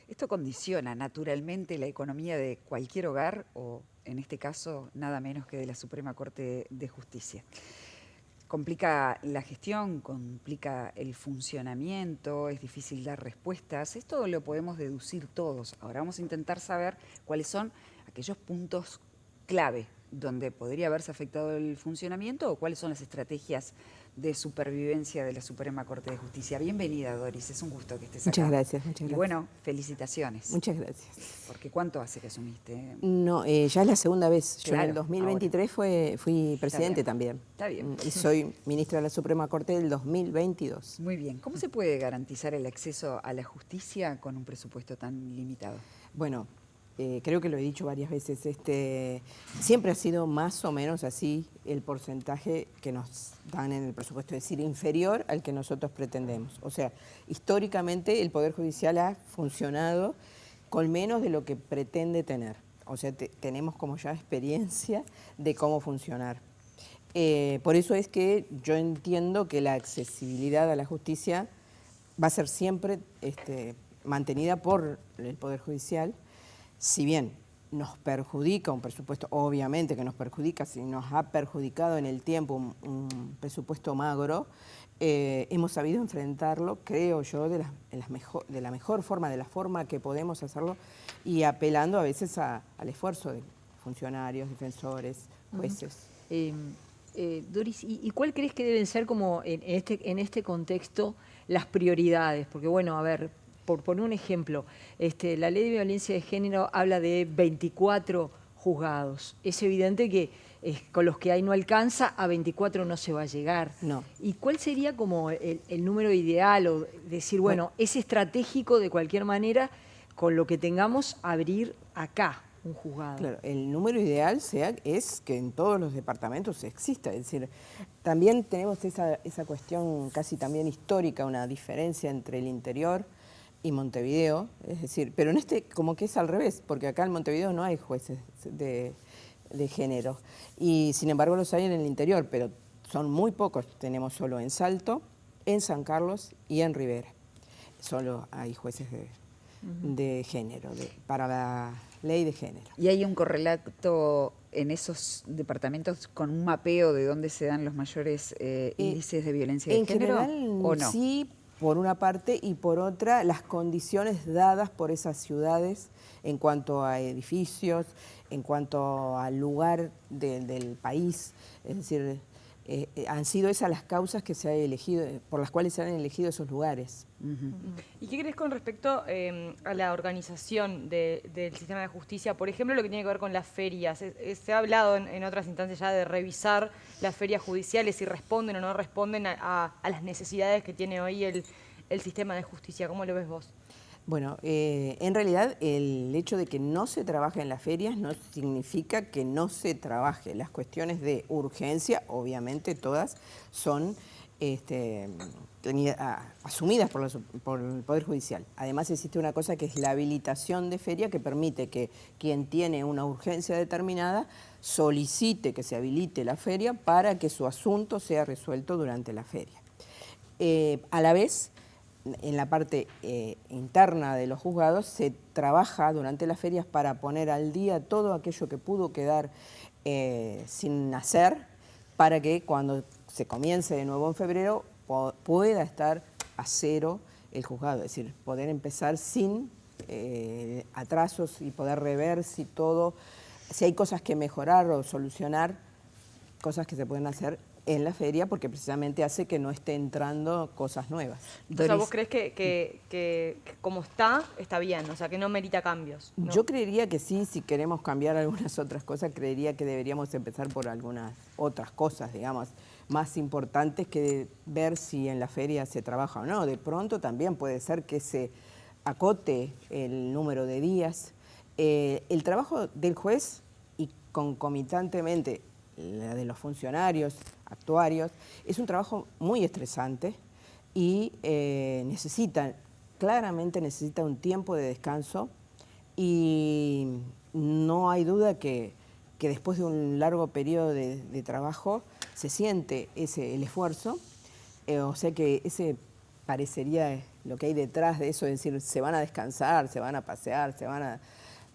Esto condiciona naturalmente la economía de cualquier hogar o, en este caso, nada menos que de la Suprema Corte de Justicia. Complica la gestión, complica el funcionamiento, es difícil dar respuestas. Esto lo podemos deducir todos. Ahora vamos a intentar saber cuáles son aquellos puntos clave donde podría haberse afectado el funcionamiento o cuáles son las estrategias de supervivencia de la Suprema Corte de Justicia. Bienvenida, Doris, es un gusto que estés acá. Muchas gracias, muchas gracias. Y bueno, felicitaciones. Muchas gracias. Porque ¿cuánto hace que asumiste? No, ya es la segunda vez. Yo en Claro, el 2023 fui presidente también. Está bien. Y soy ministra de la Suprema Corte del 2022. Muy bien. ¿Cómo se puede garantizar el acceso a la justicia con un presupuesto tan limitado? Bueno, creo que lo he dicho varias veces. Siempre ha sido más o menos así el porcentaje que nos dan en el presupuesto, es decir, inferior al que nosotros pretendemos. O sea, históricamente el Poder Judicial ha funcionado con menos de lo que pretende tener. O sea, tenemos como ya experiencia de cómo funcionar. Por eso es que yo entiendo que la accesibilidad a la justicia va a ser siempre mantenida por el Poder Judicial, si bien nos perjudica un presupuesto, obviamente que nos perjudica, si nos ha perjudicado en el tiempo un presupuesto magro, hemos sabido enfrentarlo, creo yo, de la mejor forma, de la forma que podemos hacerlo y apelando a veces al esfuerzo de funcionarios, defensores, jueces. Doris, ¿y cuál crees que deben ser como en este contexto las prioridades? Porque bueno, a ver, por poner un ejemplo, la ley de violencia de género habla de 24 juzgados. Es evidente que con los que hay no alcanza, a 24 no se va a llegar. No. ¿Y cuál sería como el número ideal? O decir, bueno, es estratégico de cualquier manera, con lo que tengamos, abrir acá un juzgado. Claro, el número ideal es que en todos los departamentos exista, es decir, también tenemos esa cuestión casi también histórica, una diferencia entre el interior y Montevideo, es decir, pero en como que es al revés, porque acá en Montevideo no hay jueces de género, y sin embargo los hay en el interior, pero son muy pocos, tenemos solo en Salto, en San Carlos y en Rivera, solo hay jueces de género, para la ley de género. ¿Y hay un correlato en esos departamentos con un mapeo de dónde se dan los mayores índices de violencia de género? En general, ¿O no? sí, por una parte, y por otra, las condiciones dadas por esas ciudades en cuanto a edificios, en cuanto al lugar del país, es decir, han sido esas las causas que se han elegido, por las cuales se han elegido esos lugares. ¿Y qué crees con respecto a la organización del sistema de justicia? Por ejemplo, lo que tiene que ver con las ferias. Se ha hablado en otras instancias ya de revisar las ferias judiciales, si responden o no responden a las necesidades que tiene hoy el sistema de justicia. ¿Cómo lo ves vos? Bueno, en realidad el hecho de que no se trabaje en las ferias no significa que no se trabaje. Las cuestiones de urgencia, obviamente todas, son asumidas por el Poder Judicial. Además existe una cosa que es la habilitación de feria, que permite que quien tiene una urgencia determinada solicite que se habilite la feria para que su asunto sea resuelto durante la feria. A la vez, en la parte interna de los juzgados se trabaja durante las ferias para poner al día todo aquello que pudo quedar sin hacer, para que cuando se comience de nuevo en febrero pueda estar a cero el juzgado, es decir, poder empezar sin atrasos y poder rever si hay cosas que mejorar o solucionar, cosas que se pueden hacer en la feria, porque precisamente hace que no esté entrando cosas nuevas. O sea, ¿vos crees que como está bien? O sea, que no merita cambios, ¿no? Yo creería que sí, si queremos cambiar algunas otras cosas, creería que deberíamos empezar por algunas otras cosas, digamos, más importantes que ver si en la feria se trabaja o no. De pronto también puede ser que se acote el número de días. El trabajo del juez y concomitantemente la de los funcionarios, actuarios, es un trabajo muy estresante y claramente necesita un tiempo de descanso, y no hay duda que después de un largo periodo de trabajo se siente el esfuerzo, o sea que ese parecería lo que hay detrás de eso, es decir, se van a descansar, se van a pasear,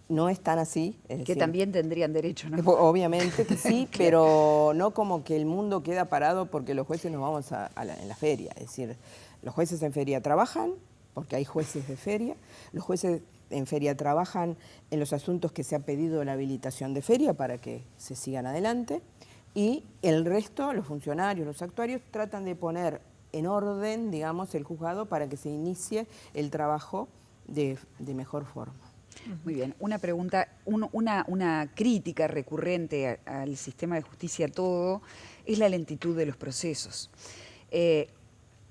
no es tan así. Es Que decir, también tendrían derecho, ¿no? obviamente que sí, pero no como que el mundo queda parado porque los jueces nos vamos en la feria. Es decir, los jueces en feria trabajan, porque hay jueces de feria, los jueces en feria trabajan en los asuntos que se ha pedido la habilitación de feria para que se sigan adelante, y el resto, los funcionarios, los actuarios, tratan de poner en orden, digamos, el juzgado para que se inicie el trabajo de mejor forma. Muy bien, una pregunta, una crítica recurrente al sistema de justicia todo es la lentitud de los procesos.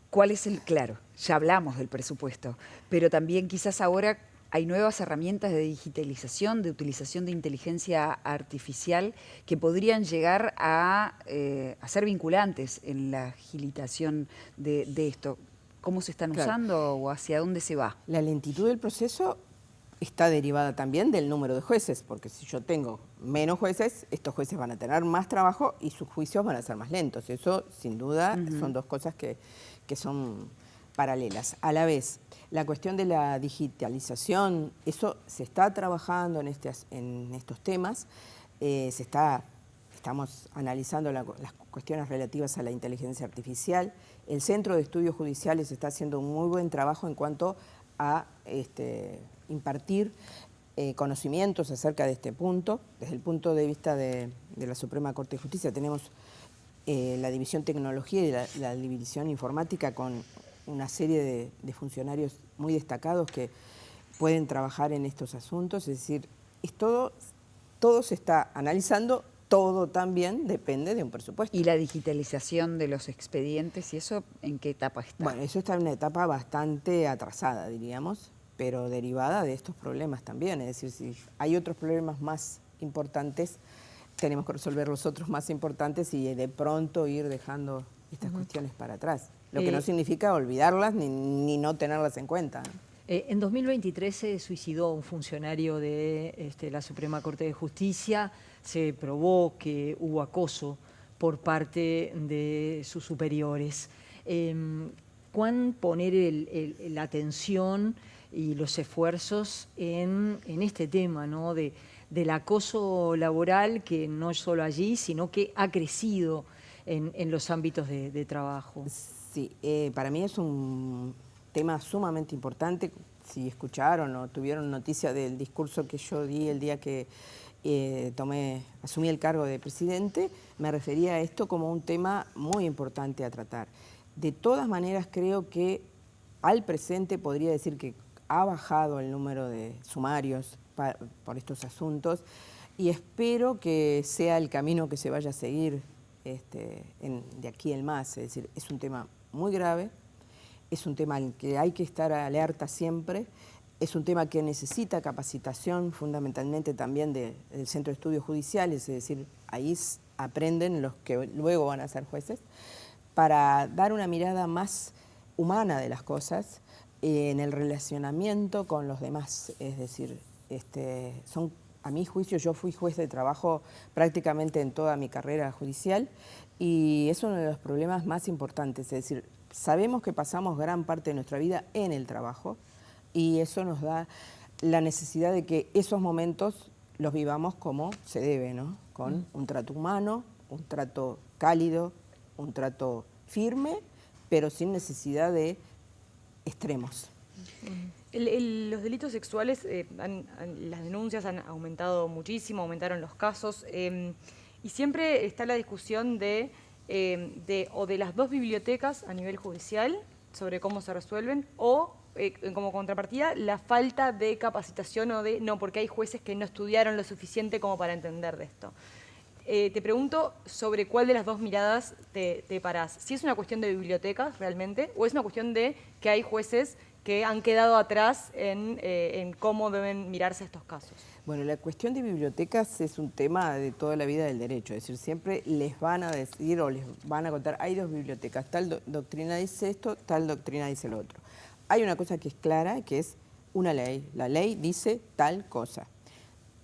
¿Cuál es claro, ya hablamos del presupuesto, pero también quizás ahora hay nuevas herramientas de digitalización, de utilización de inteligencia artificial que podrían llegar a ser vinculantes en la agilización de esto. ¿Cómo se están usando o hacia dónde se va? La lentitud del proceso está derivada también del número de jueces, porque si yo tengo menos jueces, estos jueces van a tener más trabajo y sus juicios van a ser más lentos. Eso, sin duda, son dos cosas que son paralelas. A la vez, la cuestión de la digitalización, eso se está trabajando en estos temas, estamos analizando las cuestiones relativas a la inteligencia artificial. El Centro de Estudios Judiciales está haciendo un muy buen trabajo en cuanto a impartir conocimientos acerca de este punto. Desde el punto de vista de la Suprema Corte de Justicia tenemos la División Tecnología y la División Informática con una serie de funcionarios muy destacados que pueden trabajar en estos asuntos. Es decir, todo se está analizando, todo también depende de un presupuesto. ¿Y la digitalización de los expedientes y eso en qué etapa está? Bueno, eso está en una etapa bastante atrasada, diríamos, pero derivada de estos problemas también. Es decir, si hay otros problemas más importantes, tenemos que resolver los otros más importantes y de pronto ir dejando estas cuestiones para atrás. Lo que no significa olvidarlas ni no tenerlas en cuenta. En 2023 se suicidó un funcionario de la Suprema Corte de Justicia. Se probó que hubo acoso por parte de sus superiores. ¿Cuán poner la atención y los esfuerzos en este tema, ¿no? del acoso laboral, que no es solo allí, sino que ha crecido en los ámbitos de trabajo? Sí, para mí es un tema sumamente importante. Si escucharon o tuvieron noticia del discurso que yo di el día que asumí el cargo de presidente, me refería a esto como un tema muy importante a tratar. De todas maneras, creo que al presente podría decir que ha bajado el número de sumarios por estos asuntos y espero que sea el camino que se vaya a seguir de aquí en más. Es decir, es un tema muy grave, es un tema al que hay que estar alerta siempre, es un tema que necesita capacitación fundamentalmente también del Centro de Estudios Judiciales, es decir, ahí aprenden los que luego van a ser jueces, para dar una mirada más humana de las cosas en el relacionamiento con los demás. Es decir, a mi juicio, yo fui juez de trabajo prácticamente en toda mi carrera judicial y es uno de los problemas más importantes. Es decir, sabemos que pasamos gran parte de nuestra vida en el trabajo y eso nos da la necesidad de que esos momentos los vivamos como se debe, ¿no? Con un trato humano, un trato cálido, un trato firme, pero sin necesidad de extremos. Los delitos sexuales, las denuncias han aumentado muchísimo, aumentaron los casos, y siempre está la discusión de las dos bibliotecas a nivel judicial sobre cómo se resuelven, o como contrapartida la falta de capacitación porque hay jueces que no estudiaron lo suficiente como para entender de esto. Te pregunto sobre cuál de las dos miradas te parás. Si es una cuestión de bibliotecas realmente, o es una cuestión de que hay jueces que han quedado atrás en cómo deben mirarse estos casos. Bueno, la cuestión de bibliotecas es un tema de toda la vida del derecho, es decir, siempre les van a decir o les van a contar, hay dos bibliotecas, tal doctrina dice esto, tal doctrina dice lo otro. Hay una cosa que es clara, que es una ley, la ley dice tal cosa.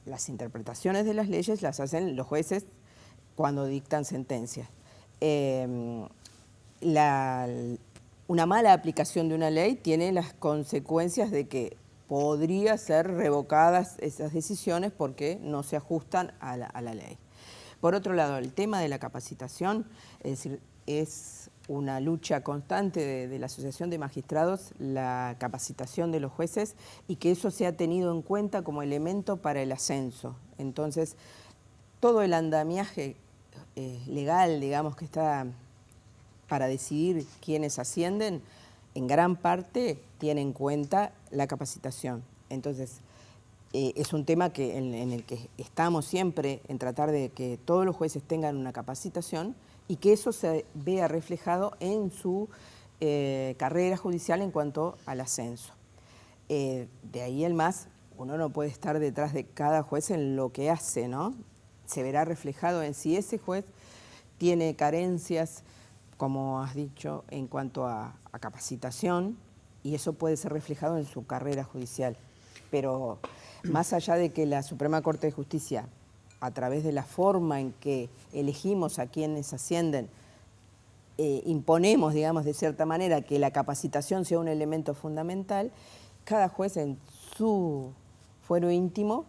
Las interpretaciones de las leyes las hacen los jueces cuando dictan sentencias. una mala aplicación de una ley tiene las consecuencias de que podría ser revocadas esas decisiones porque no se ajustan a la ley. Por otro lado, el tema de la capacitación, es decir, es una lucha constante de la Asociación de Magistrados, la capacitación de los jueces, y que eso se ha tenido en cuenta como elemento para el ascenso. Entonces, todo el andamiaje legal, digamos, que está para decidir quiénes ascienden, en gran parte tiene en cuenta la capacitación. Entonces, es un tema en el que estamos siempre en tratar de que todos los jueces tengan una capacitación y que eso se vea reflejado en su carrera judicial en cuanto al ascenso. De ahí el más, uno no puede estar detrás de cada juez en lo que hace, ¿no? Se verá reflejado en si ese juez tiene carencias, como has dicho, en cuanto a capacitación, y eso puede ser reflejado en su carrera judicial. Pero más allá de que la Suprema Corte de Justicia, a través de la forma en que elegimos a quienes ascienden, imponemos, digamos, de cierta manera que la capacitación sea un elemento fundamental, cada juez en su fuero íntimo...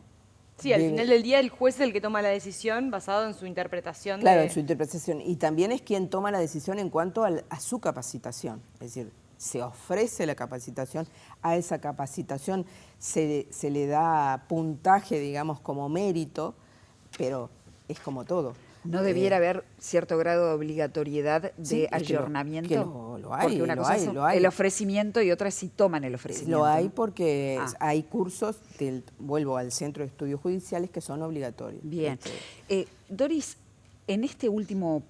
Sí, al final del día el juez es el que toma la decisión basado en su interpretación. Claro, en su interpretación. Y también es quien toma la decisión en cuanto a su capacitación. Es decir, se ofrece la capacitación, a esa capacitación se le da puntaje, digamos, como mérito, pero es como todo. ¿No debiera haber cierto grado de obligatoriedad de sí, ayornamiento? Que lo hay, porque una cosa es el ofrecimiento y otra es si toman el ofrecimiento. Lo hay, ¿no? porque hay cursos, vuelvo al Centro de Estudios Judiciales, que son obligatorios. Bien. Doris, en este último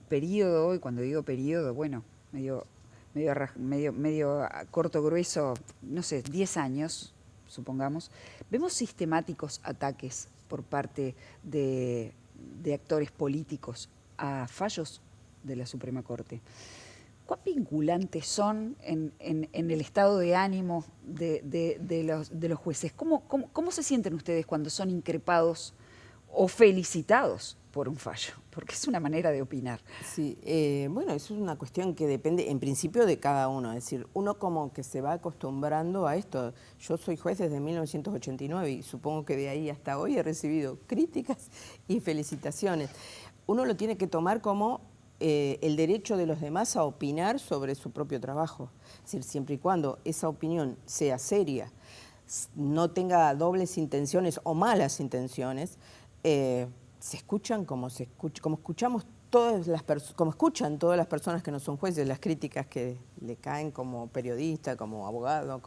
periodo, y cuando digo periodo, bueno, medio corto, grueso, no sé, 10 años, supongamos, vemos sistemáticos ataques por parte de actores políticos a fallos de la Suprema Corte. ¿Cuán vinculantes son en el estado de ánimo de los jueces? ¿Cómo se sienten ustedes cuando son increpados o felicitados por un fallo? Porque es una manera de opinar. Sí, bueno, eso es una cuestión que depende en principio de cada uno. Es decir, uno como que se va acostumbrando a esto. Yo soy juez desde 1989 y supongo que de ahí hasta hoy he recibido críticas y felicitaciones. Uno lo tiene que tomar como el derecho de los demás a opinar sobre su propio trabajo. Es decir, siempre y cuando esa opinión sea seria, no tenga dobles intenciones o malas intenciones, se escuchan como escuchamos como escuchan todas las personas que no son jueces, las críticas que le caen como periodista, como abogado,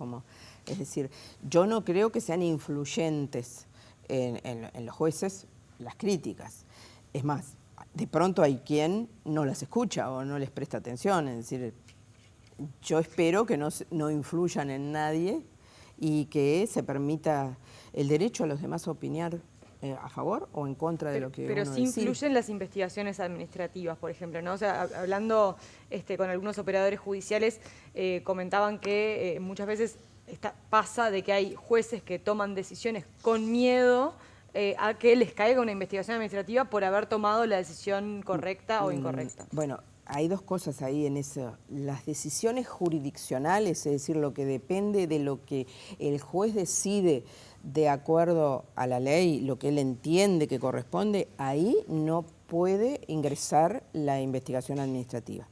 es decir, yo no creo que sean influyentes en los jueces las críticas. Es más, de pronto hay quien no las escucha o no les presta atención, es decir, yo espero que no influyan en nadie y que se permita el derecho a los demás a opinar a favor o en contra de lo que pero uno sí decide. influyen las investigaciones administrativas, por ejemplo, ¿no? O sea, hablando con algunos operadores judiciales, comentaban que muchas veces pasa de que hay jueces que toman decisiones con miedo a que les caiga una investigación administrativa por haber tomado la decisión correcta o incorrecta. Bueno, hay dos cosas ahí en eso. Las decisiones jurisdiccionales, es decir, lo que depende de lo que el juez decide de acuerdo a la ley, lo que él entiende que corresponde, ahí no puede ingresar la investigación administrativa.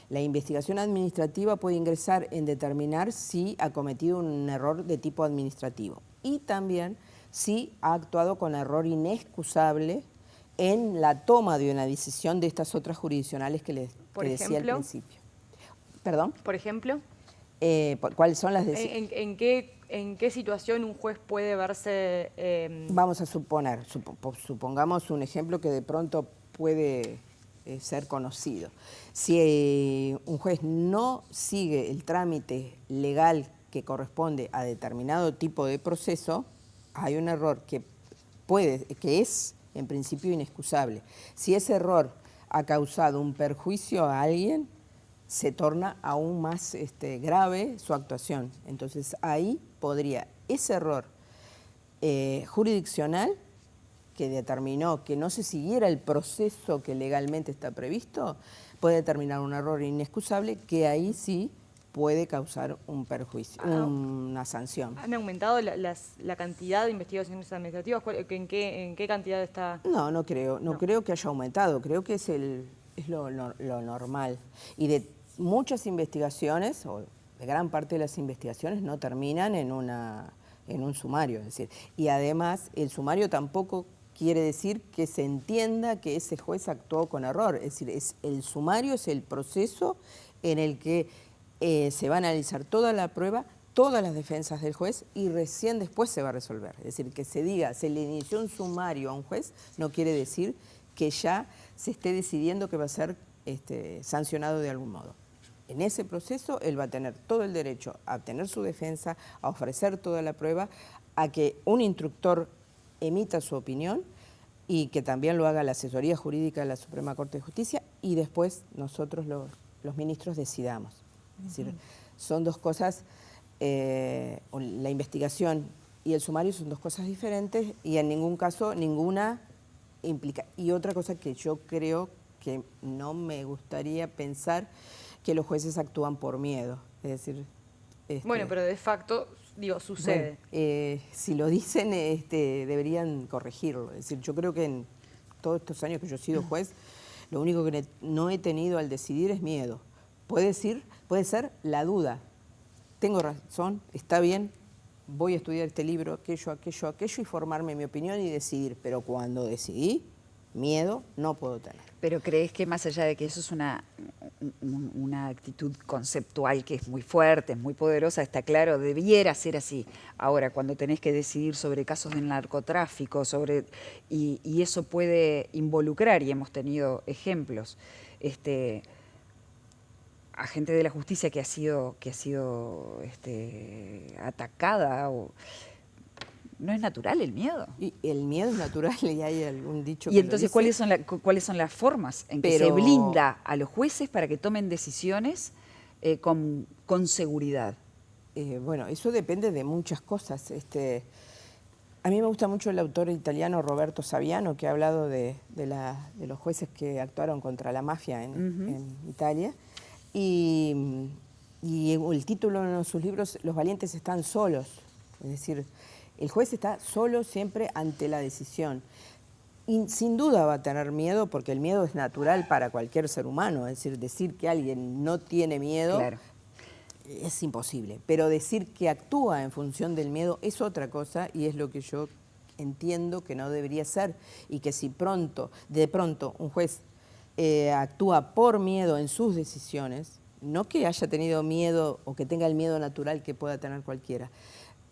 La investigación administrativa puede ingresar en determinar si ha cometido un error de tipo administrativo y también si ha actuado con error inexcusable en la toma de una decisión de estas otras jurisdiccionales que decía al principio. ¿Perdón? Por ejemplo. ¿Cuáles son las decisiones? ¿En qué situación un juez puede verse...? Vamos a supongamos un ejemplo que de pronto puede ser conocido. Si un juez no sigue el trámite legal que corresponde a determinado tipo de proceso, hay un error que es en principio inexcusable. Si ese error ha causado un perjuicio a alguien, se torna aún más grave su actuación. Entonces ahí podría ese error jurisdiccional que determinó que no se siguiera el proceso que legalmente está previsto, puede determinar un error inexcusable que ahí sí puede causar un perjuicio, una sanción. ¿Han aumentado la cantidad de investigaciones administrativas? ¿En qué cantidad está? No, no creo que haya aumentado, creo que es lo normal. Y de muchas investigaciones, o de gran parte de las investigaciones, no terminan en un sumario, es decir, y además el sumario tampoco quiere decir que se entienda que ese juez actuó con error, es decir, el sumario es el proceso en el que se va a analizar toda la prueba, todas las defensas del juez y recién después se va a resolver. Es decir, que se diga, se le inició un sumario a un juez, no quiere decir que ya se esté decidiendo que va a ser sancionado de algún modo. En ese proceso él va a tener todo el derecho a obtener su defensa, a ofrecer toda la prueba, a que un instructor emita su opinión y que también lo haga la asesoría jurídica de la Suprema Corte de Justicia y después nosotros los ministros decidamos. Es decir, son dos cosas, la investigación y el sumario son dos cosas diferentes y en ningún caso ninguna implica. Y otra cosa que yo creo que no me gustaría pensar que los jueces actúan por miedo, es decir... Bueno, pero de facto, digo, sucede. Bueno, si lo dicen, deberían corregirlo. Es decir, yo creo que en todos estos años que yo he sido juez, lo único que no he tenido al decidir es miedo. Puede ser la duda. Tengo razón, está bien, voy a estudiar este libro, aquello y formarme mi opinión y decidir. Pero cuando decidí, miedo no puedo tener. Pero ¿crees que más allá de que eso es una actitud conceptual que es muy fuerte, es muy poderosa, está claro, debiera ser así? Ahora, cuando tenés que decidir sobre casos del narcotráfico, y eso puede involucrar, y hemos tenido ejemplos, a gente de la justicia que ha sido atacada, ¿no es natural el miedo? Y el miedo es natural y hay algún dicho que Y entonces, lo dice. ¿cuáles son las formas en que se blinda a los jueces para que tomen decisiones con seguridad? Bueno, eso depende de muchas cosas. A mí me gusta mucho el autor italiano Roberto Saviano, que ha hablado de los jueces que actuaron contra la mafia en Italia. Y el título de uno de sus libros, Los valientes están solos. Es decir, el juez está solo siempre ante la decisión. Y sin duda va a tener miedo, porque el miedo es natural para cualquier ser humano. Es decir que alguien no tiene miedo, claro, es imposible. Pero decir que actúa en función del miedo es otra cosa y es lo que yo entiendo que no debería ser. Y que si de pronto un juez actúa por miedo en sus decisiones, no que haya tenido miedo o que tenga el miedo natural que pueda tener cualquiera,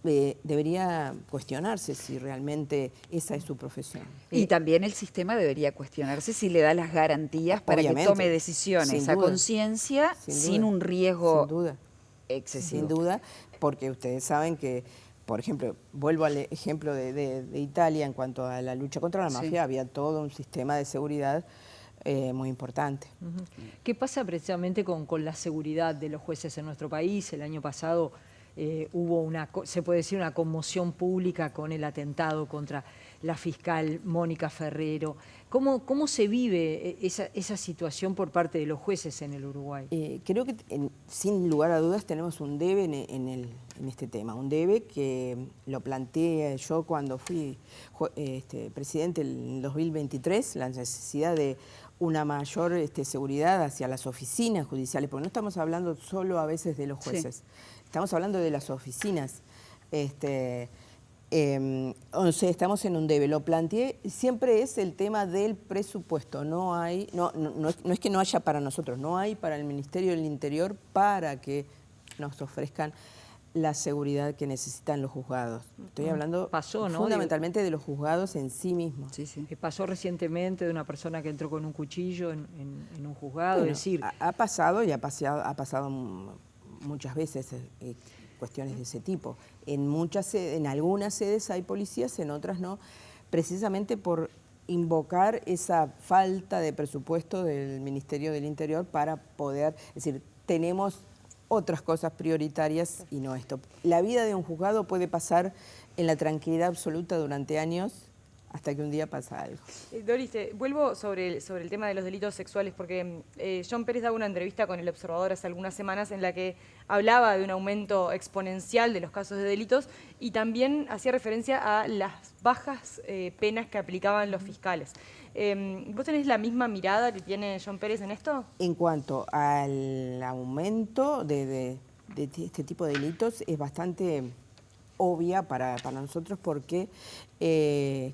debería cuestionarse si realmente esa es su profesión. Y también el sistema debería cuestionarse si le da las garantías para que tome decisiones a conciencia sin un riesgo excesivo. Sin duda, porque ustedes saben que, por ejemplo, vuelvo al ejemplo de Italia en cuanto a la lucha contra la mafia, había todo un sistema de seguridad muy importante. ¿Qué pasa precisamente con la seguridad de los jueces en nuestro país? El año pasado hubo se puede decir, una conmoción pública con el atentado contra la fiscal Mónica Ferrero. ¿Cómo se vive esa situación por parte de los jueces en el Uruguay? Creo que sin lugar a dudas tenemos un debe en este tema, un debe que lo planteé yo cuando fui presidente en 2023, la necesidad de una mayor seguridad hacia las oficinas judiciales, porque no estamos hablando solo a veces de los jueces, estamos hablando de las oficinas. Estamos en un debe, lo planteé, siempre es el tema del presupuesto, no es que no haya para nosotros, no hay para el Ministerio del Interior para que nos ofrezcan la seguridad que necesitan los juzgados. Estoy hablando fundamentalmente de los juzgados en sí mismos. Que pasó recientemente de una persona que entró con un cuchillo en un juzgado. Bueno, es decir, ha pasado y ha pasado muchas veces cuestiones de ese tipo. En algunas sedes hay policías, en otras no, precisamente por invocar esa falta de presupuesto del Ministerio del Interior para poder, es decir, tenemos otras cosas prioritarias y no esto. La vida de un juzgado puede pasar en la tranquilidad absoluta durante años hasta que un día pasa algo. Doris, vuelvo sobre el tema de los delitos sexuales, porque John Pérez daba una entrevista con El Observador hace algunas semanas en la que hablaba de un aumento exponencial de los casos de delitos y también hacía referencia a las bajas penas que aplicaban los fiscales. ¿Vos tenés la misma mirada que tiene John Pérez en esto? En cuanto al aumento de este tipo de delitos, es bastante obvia para nosotros porque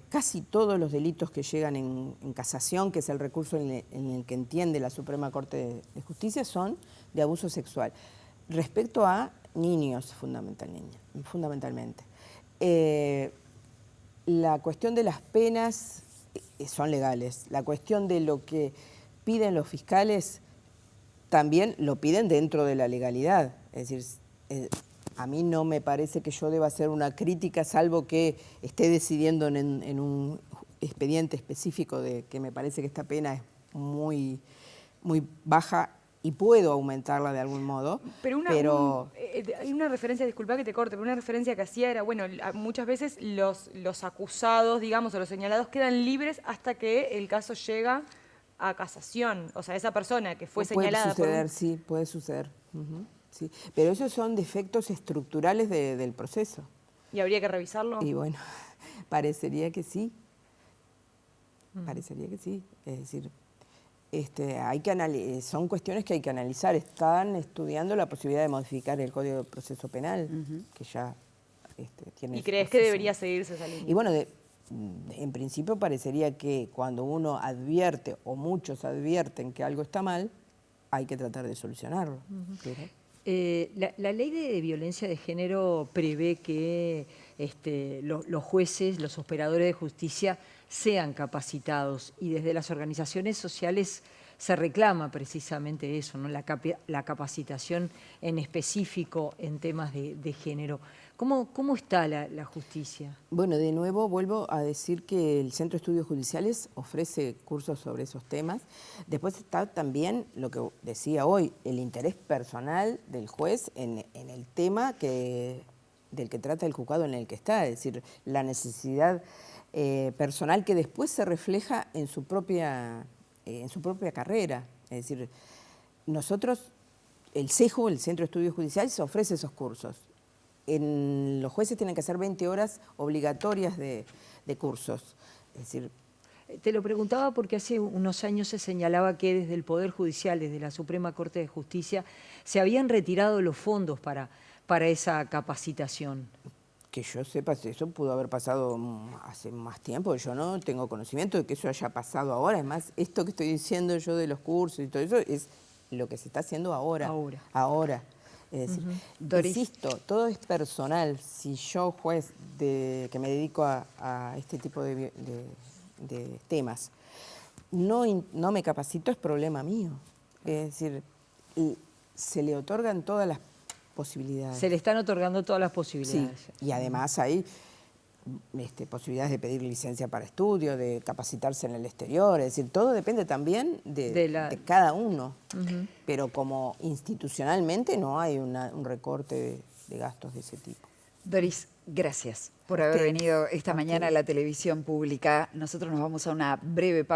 casi todos los delitos que llegan en casación, que es el recurso en el que entiende la Suprema Corte de Justicia, son de abuso sexual. Respecto a niños, fundamentalmente. La cuestión de las penas son legales. La cuestión de lo que piden los fiscales también lo piden dentro de la legalidad. Es decir, a mí no me parece que yo deba hacer una crítica, salvo que esté decidiendo en un expediente específico de que me parece que esta pena es muy, muy baja y puedo aumentarla de algún modo. Pero hay una referencia, disculpa que te corte, pero una referencia que hacía era, bueno, muchas veces los acusados, digamos, o los señalados quedan libres hasta que el caso llega a casación. O sea, esa persona que fue señalada por... Puede suceder, sí, puede suceder. Sí. Pero esos son defectos estructurales del proceso. ¿Y habría que revisarlo? Y bueno, parecería que sí. Parecería que sí. Es decir, hay que son cuestiones que hay que analizar. Están estudiando la posibilidad de modificar el Código de Proceso Penal, que ya tiene... ¿Y crees que debería seguirse esa línea? Y bueno, en principio parecería que cuando uno advierte, o muchos advierten que algo está mal, hay que tratar de solucionarlo. La ley de violencia de género prevé que los jueces, los operadores de justicia sean capacitados y desde las organizaciones sociales se reclama precisamente eso, ¿no? La capacitación en específico en temas de género. ¿Cómo está la justicia? Bueno, de nuevo vuelvo a decir que el Centro de Estudios Judiciales ofrece cursos sobre esos temas. Después está también, lo que decía hoy, el interés personal del juez en el tema del que trata el juzgado en el que está, es decir, la necesidad personal que después se refleja en su propia carrera. Es decir, nosotros, el CEJU, el Centro de Estudios Judiciales, ofrece esos cursos. Los jueces tienen que hacer 20 horas obligatorias de cursos. Es decir, te lo preguntaba porque hace unos años se señalaba que desde el Poder Judicial, desde la Suprema Corte de Justicia, se habían retirado los fondos para esa capacitación. Que yo sepa, eso pudo haber pasado hace más tiempo. Yo no tengo conocimiento de que eso haya pasado ahora. Es más, esto que estoy diciendo yo de los cursos y todo eso es lo que se está haciendo ahora. Es decir, insisto, todo es personal. Si yo, juez que me dedico a este tipo de temas, no me capacito, es problema mío. Es decir, se le otorgan todas las posibilidades. Se le están otorgando todas las posibilidades. Sí, y además hay posibilidades de pedir licencia para estudio, de capacitarse en el exterior, es decir, todo depende también de cada uno. Pero como institucionalmente no hay un recorte de gastos de ese tipo. Doris, gracias por haber venido esta mañana a la televisión pública. Nosotros nos vamos a una breve pausa.